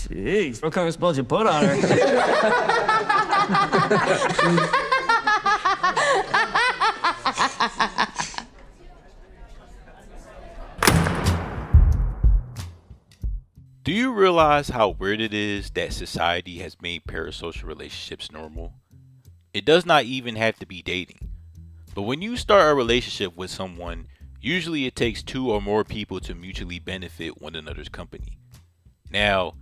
Jeez, what kind of spells you put on her? Do you realize how weird it is that society has made parasocial relationships normal? It does not even have to be dating. But when you start a relationship with someone, usually it takes two or more people to mutually benefit one another's company. Now,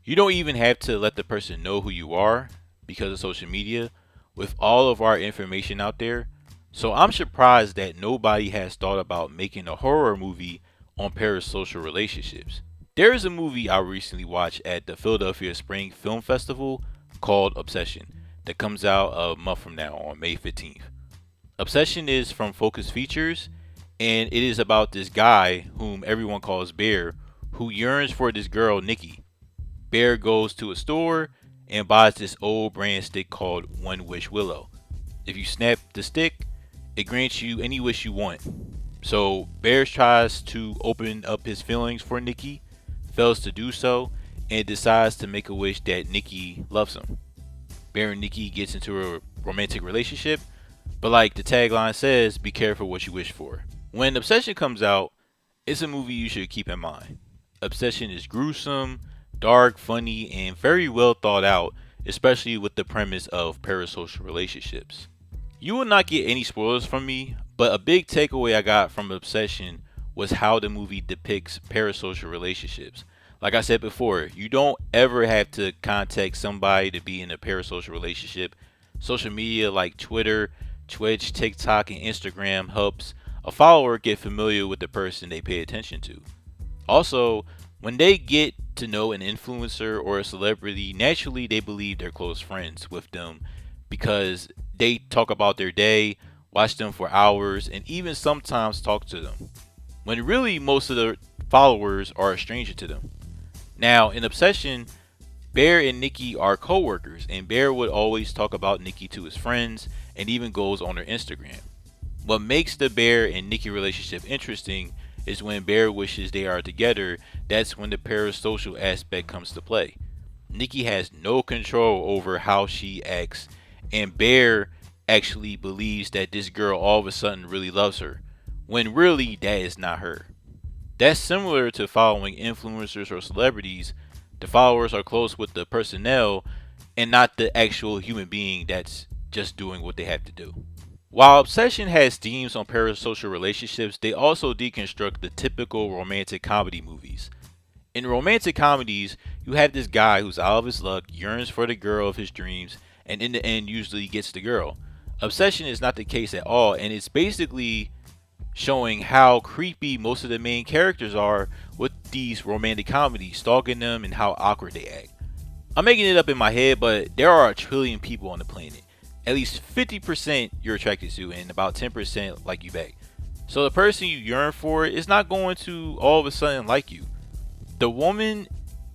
you don't even have to let the person know who you are because of social media with all of our information out there. So I'm surprised that nobody has thought about making a horror movie on parasocial relationships. There is a movie I recently watched at the Philadelphia Spring Film Festival called Obsession that comes out a month from now on May 15th. Obsession is from Focus Features, and it is about this guy whom everyone calls Bear who yearns for this girl Nikki. Bear goes to a store and buys this old brand stick called One Wish Willow. If you snap the stick, it grants you any wish you want. So Bear tries to open up his feelings for Nikki, fails to do so, and decides to make a wish that Nikki loves him. Bear and Nikki gets into a romantic relationship, but like the tagline says, be careful what you wish for. When Obsession comes out, it's a movie you should keep in mind. Obsession is gruesome, dark, funny, and very well thought out, especially with the premise of parasocial relationships. You will not get any spoilers from me, but a big takeaway I got from Obsession was how the movie depicts parasocial relationships. Like I said before, you don't ever have to contact somebody to be in a parasocial relationship. Social media like Twitter, Twitch, TikTok, and Instagram helps a follower get familiar with the person they pay attention to. Also, when they get to know an influencer or a celebrity, naturally they believe they're close friends with them because they talk about their day, watch them for hours, and even sometimes talk to them, when really most of the followers are a stranger to them. Now, in Obsession, Bear and Nikki are co-workers, and Bear would always talk about Nikki to his friends and even goes on her Instagram. What makes the Bear and Nikki relationship interesting is when Bear wishes they are together, that's when the parasocial aspect comes to play. Nikki has no control over how she acts, and Bear actually believes that this girl all of a sudden really loves her, when really that is not her. That's similar to following influencers or celebrities. The followers are close with the personnel and not the actual human being that's just doing what they have to do. While Obsession has themes on parasocial relationships, they also deconstruct the typical romantic comedy movies. In romantic comedies, you have this guy who's out of his luck, yearns for the girl of his dreams, and in the end usually gets the girl. Obsession is not the case at all, and it's basically showing how creepy most of the main characters are with these romantic comedies, stalking them and how awkward they act. I'm making it up in my head, but there are a trillion people on the planet. At least 50% you're attracted to, and about 10% like you back. So the person you yearn for is not going to all of a sudden like you. The woman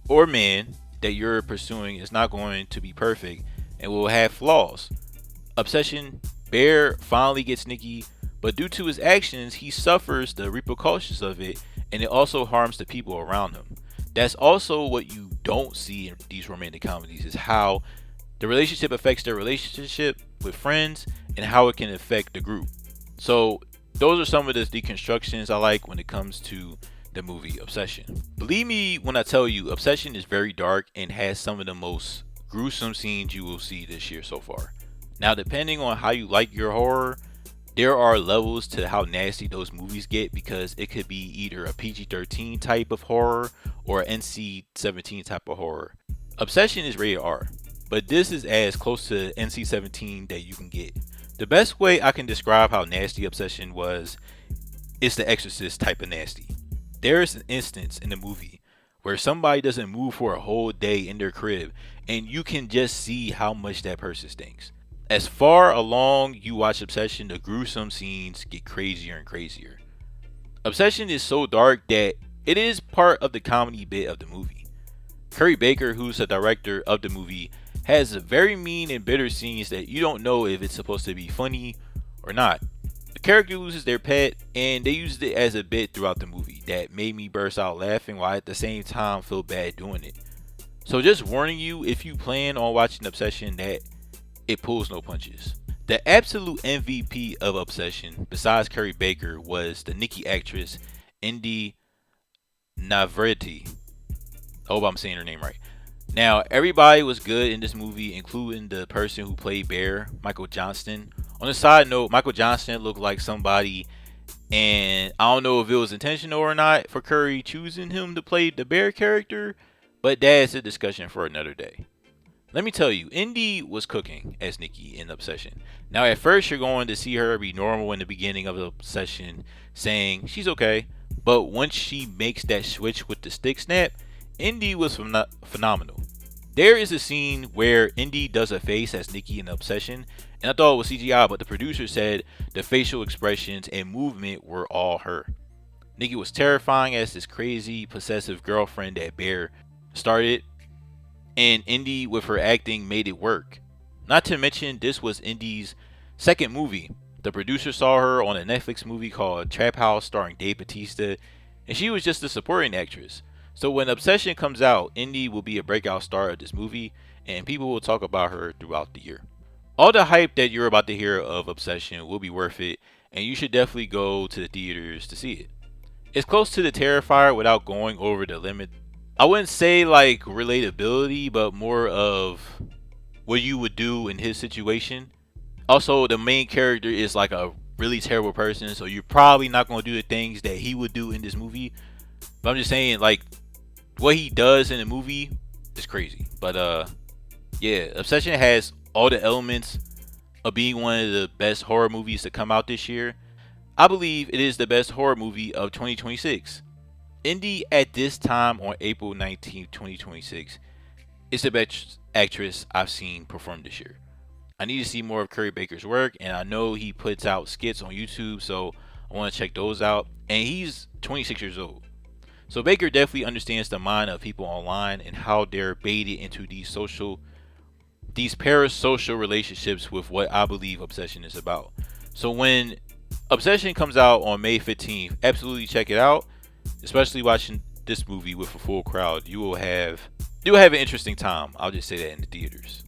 or man that you're pursuing is not going to be perfect and will have flaws. Obsession, Bear finally gets Nikki, but due to his actions, he suffers the repercussions of it, and it also harms the people around him. That's also what you don't see in these romantic comedies, is how the relationship affects their relationship with friends and how it can affect the group. So those are some of the deconstructions I like when it comes to the movie Obsession. Believe me when I tell you, Obsession is very dark and has some of the most gruesome scenes you will see this year so far. Now, depending on how you like your horror, there are levels to how nasty those movies get, because it could be either a PG-13 type of horror or an NC-17 type of horror. Obsession is rated R, but this is as close to NC-17 that you can get. The best way I can describe how nasty Obsession was is the Exorcist type of nasty. There is an instance in the movie where somebody doesn't move for a whole day in their crib, and you can just see how much that person stinks. As far along you watch Obsession, the gruesome scenes get crazier and crazier. Obsession is so dark that it is part of the comedy bit of the movie. Curry Baker, who's the director of the movie, has very mean and bitter scenes that you don't know if it's supposed to be funny or not. The character loses their pet, and they used it as a bit throughout the movie that made me burst out laughing while at the same time feel bad doing it. So just warning you, if you plan on watching Obsession, that it pulls no punches. The absolute MVP of Obsession, besides Carrie Baker, was the Nikki actress Indy Navrati. I hope I'm saying her name right. Now, everybody was good in this movie, including the person who played Bear, Michael Johnston. On a side note, Michael Johnston looked like somebody, and I don't know if it was intentional or not for Curry choosing him to play the Bear character, but that's a discussion for another day. Let me tell you, Indy was cooking as Nikki in Obsession. Now, at first, you're going to see her be normal in the beginning of the Obsession, saying she's okay. But once she makes that switch with the stick snap, Indy was phenomenal. There is a scene where Indy does a face as Nikki in Obsession, and I thought it was CGI, but the producer said the facial expressions and movement were all her. Nikki was terrifying as this crazy, possessive girlfriend that Bear started, and Indy with her acting made it work. Not to mention, this was Indy's second movie. The producer saw her on a Netflix movie called Trap House starring Dave Bautista, and she was just a supporting actress. So when Obsession comes out, Indy will be a breakout star of this movie, and people will talk about her throughout the year. All the hype that you're about to hear of Obsession will be worth it, and you should definitely go to the theaters to see it. It's close to the Terrifier without going over the limit. I wouldn't say like relatability, but more of what you would do in his situation. Also, the main character is like a really terrible person, so you're probably not going to do the things that he would do in this movie. But I'm just saying, like, what he does in the movie is crazy. But yeah, Obsession has all the elements of being one of the best horror movies to come out this year. I believe it is the best horror movie of 2026. Indy at this time on April 19th, 2026 is the best actress I've seen perform this year. I need to see more of Curry Baker's work, and I know he puts out skits on YouTube, so I want to check those out. And he's 26 years old. So Baker definitely understands the mind of people online and how they're baited into these parasocial relationships with what I believe Obsession is about. So when Obsession comes out on May 15th, absolutely check it out. Especially watching this movie with a full crowd, you'll have an interesting time. I'll just say that in the theaters.